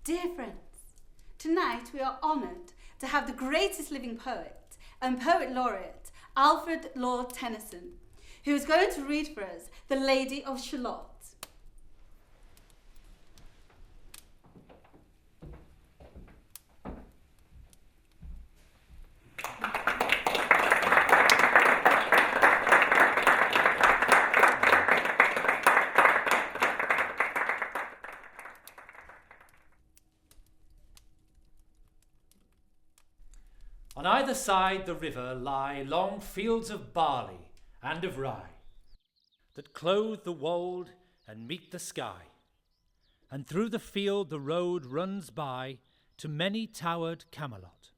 Dear friends, tonight we are honoured to have the greatest living poet and poet laureate, Alfred Lord Tennyson, who is going to read for us The Lady of Shalott. On either side the river lie long fields of barley and of rye, that clothe the wold and meet the sky. And through the field the road runs by to many towered Camelot.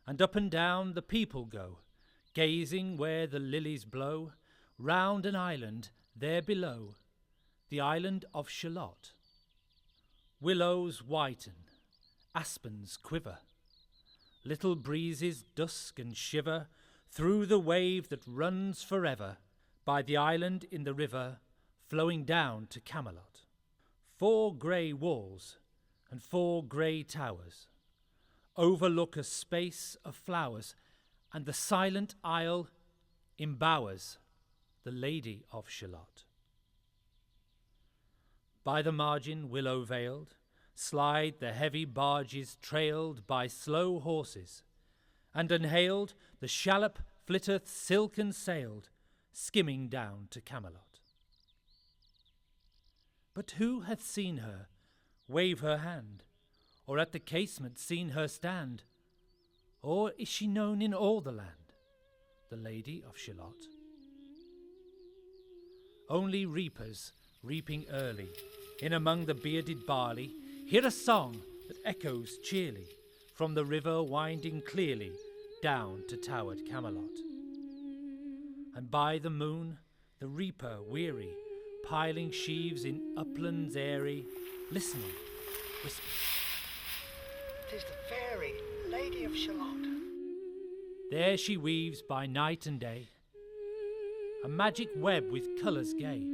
And up and down the people go, gazing where the lilies blow, round an island there below, the island of Shalott. Willows whiten, aspens quiver, little breezes dusk and shiver through the wave that runs forever by the island in the river flowing down to Camelot. 4 grey walls and 4 grey towers overlook a space of flowers, and the silent isle embowers the Lady of Shalott. By the margin willow veiled slide the heavy barges trailed by slow horses, and unhailed the shallop flitteth silken sailed, skimming down to Camelot. But who hath seen her wave her hand, or at the casement seen her stand? Or is she known in all the land, the Lady of Shalott? Only reapers reaping early, in among the bearded barley, hear a song that echoes cheerly from the river winding clearly down to towered Camelot. And by the moon the reaper weary, piling sheaves in uplands airy, listening, whispers, "'Tis the fairy Lady of Shalott." There she weaves by night and day a magic web with colours gay.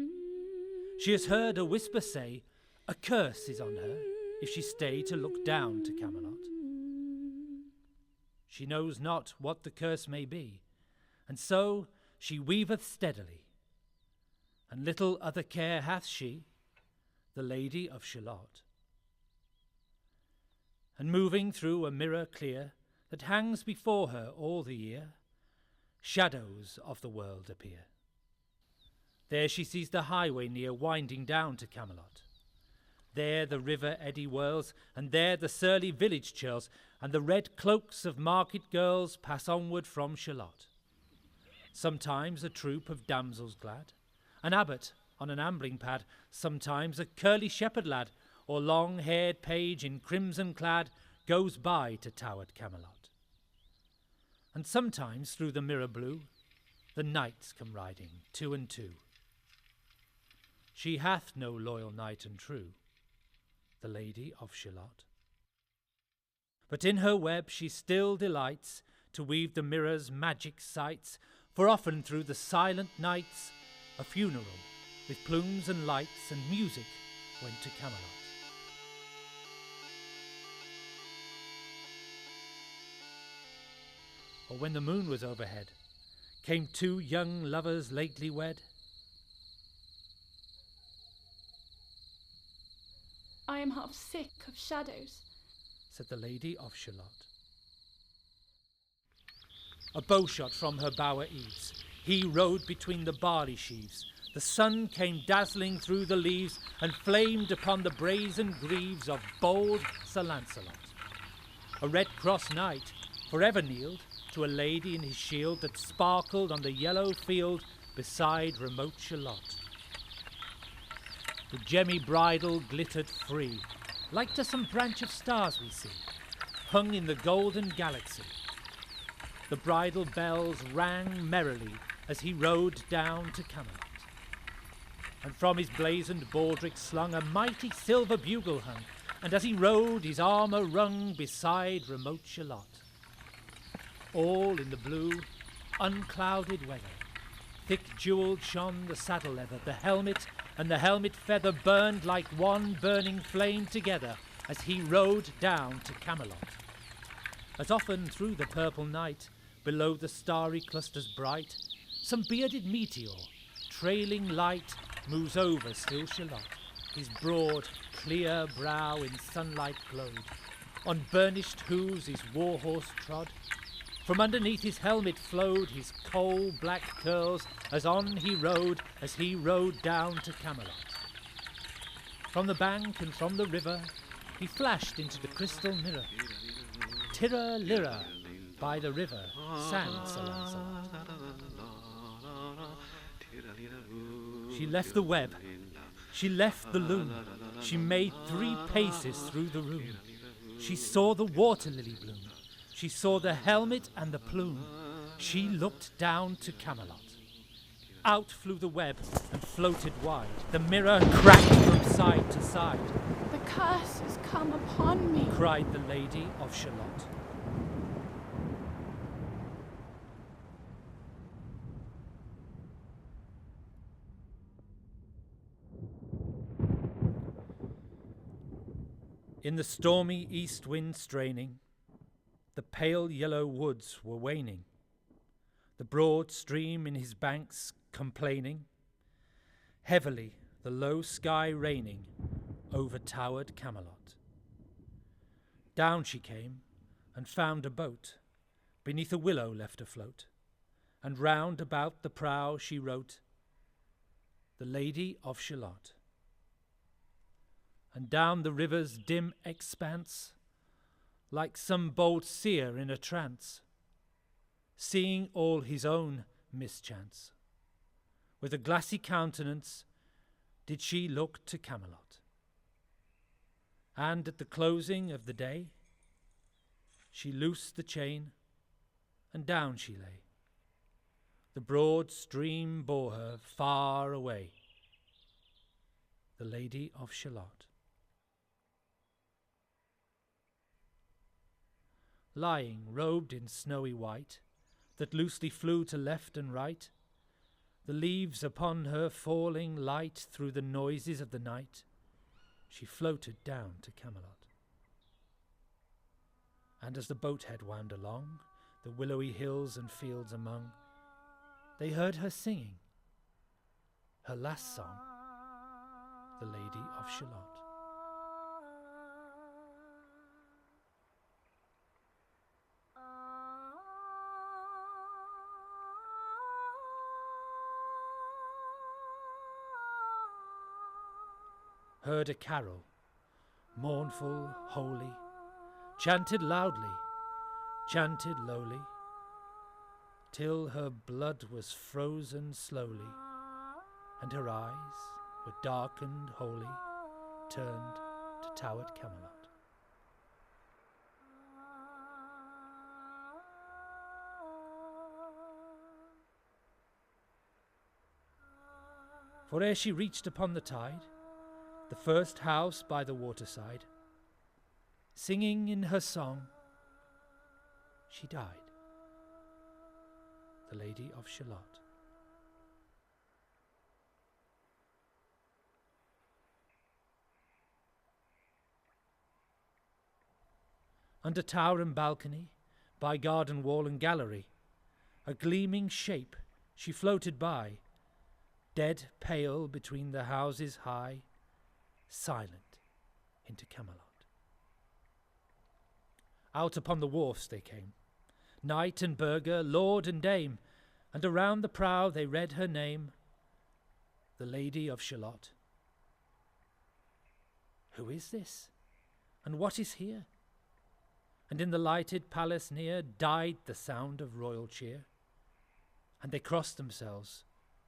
She has heard a whisper say, a curse is on her if she stay to look down to Camelot. She knows not what the curse may be, and so she weaveth steadily, and little other care hath she, the Lady of Shalott. And moving through a mirror clear that hangs before her all the year, shadows of the world appear. There she sees the highway near winding down to Camelot. There the river eddy whirls, and there the surly village churls, and the red cloaks of market girls pass onward from Shalott. Sometimes a troop of damsels glad, an abbot on an ambling pad, sometimes a curly shepherd lad, or long-haired page in crimson clad, goes by to towered Camelot. And sometimes through the mirror blue the knights come riding 2 and 2. She hath no loyal knight and true, the Lady of Shalott. But in her web she still delights to weave the mirror's magic sights, for often through the silent nights a funeral with plumes and lights and music went to Camelot. Or when the moon was overhead, came 2 young lovers lately wed. I am half sick of shadows, said the Lady of Shalott. A bowshot from her bower eaves, he rode between the barley sheaves. The sun came dazzling through the leaves, and flamed upon the brazen greaves of bold Sir Lancelot. A red cross knight for ever kneeled to a lady in his shield that sparkled on the yellow field beside remote Shalott. The gemmy bridle glittered free, like to some branch of stars we see, hung in the golden galaxy. The bridal bells rang merrily as he rode down to Camelot. And from his blazoned baldric slung a mighty silver bugle hung, and as he rode his armour rung beside remote Shalott. All in the blue, unclouded weather, thick jewelled shone the saddle leather, the helmet and the helmet feather burned like one burning flame together, as he rode down to Camelot. As often through the purple night, below the starry clusters bright, some bearded meteor, trailing light, moves over still Shalott. His broad, clear brow in sunlight glowed. On burnished hooves his war horse trod. From underneath his helmet flowed his coal-black curls as on he rode down to Camelot. From the bank and from the river he flashed into the crystal mirror. Tirra-lirra, by the river sang Sir Lancelot. She left the web, she left the loom, she made 3 paces through the room. She saw the water lily bloom, she saw the helmet and the plume. She looked down to Camelot. Out flew the web and floated wide. The mirror cracked from side to side. The curse has come upon me, cried the Lady of Shalott. In the stormy east wind straining, the pale yellow woods were waning, the broad stream in his banks complaining, heavily the low sky raining overtowered Camelot. Down she came and found a boat beneath a willow left afloat, and round about the prow she wrote, "The Lady of Shalott." And down the river's dim expanse, like some bold seer in a trance, seeing all his own mischance, with a glassy countenance did she look to Camelot. And at the closing of the day, she loosed the chain, and down she lay. The broad stream bore her far away, the Lady of Shalott. Lying robed in snowy white, that loosely flew to left and right, the leaves upon her falling light through the noises of the night, she floated down to Camelot. And as the boathead wound along, the willowy hills and fields among, they heard her singing her last song, the Lady of Shalott. Heard a carol, mournful, holy, chanted loudly, chanted lowly, till her blood was frozen slowly, and her eyes were darkened wholly, turned to towered Camelot. For ere she reached upon the tide, the first house by the waterside, singing in her song, she died, the Lady of Shalott. Under tower and balcony, by garden wall and gallery, a gleaming shape she floated by, dead pale between the houses high, silent into Camelot. Out upon the wharfs they came, knight and burgher, lord and dame, and around the prow they read her name, the Lady of Shalott. Who is this, and what is here? And in the lighted palace near died the sound of royal cheer, and they crossed themselves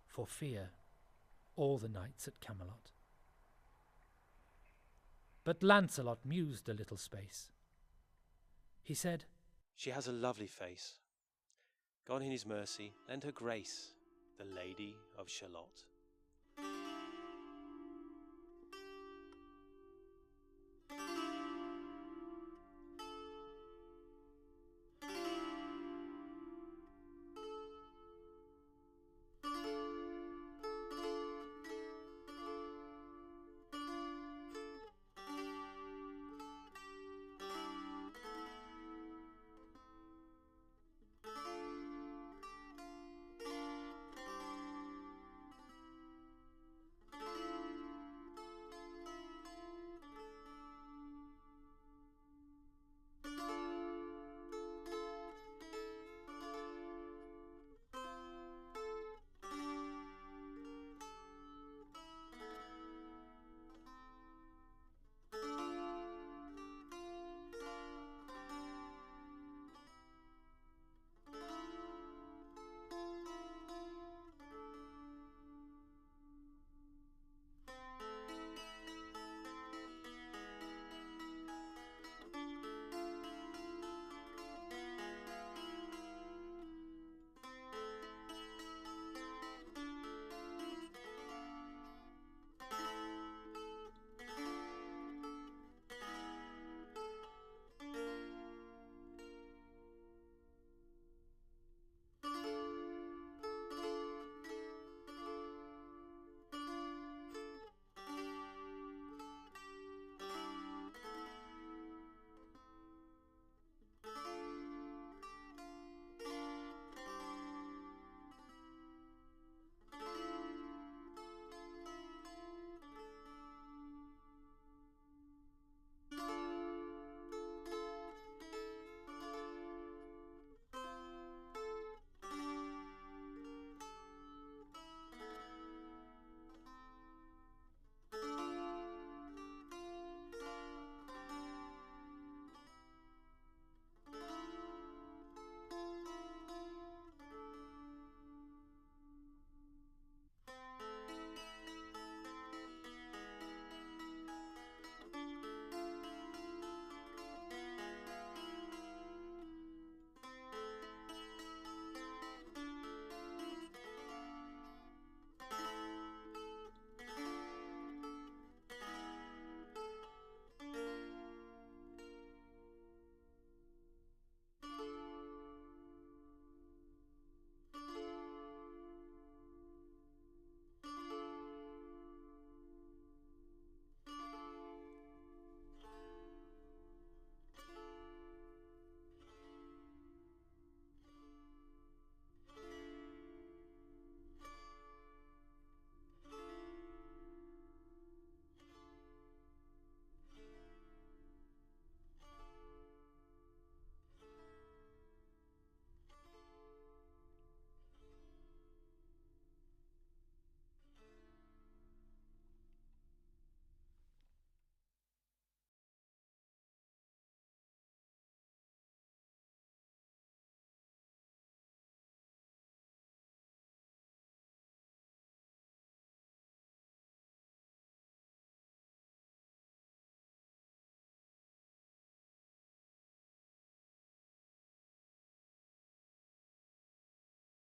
for fear, all the knights at Camelot. But Lancelot mused a little space. He said, "She has a lovely face. God in his mercy lend her grace, the Lady of Shalott."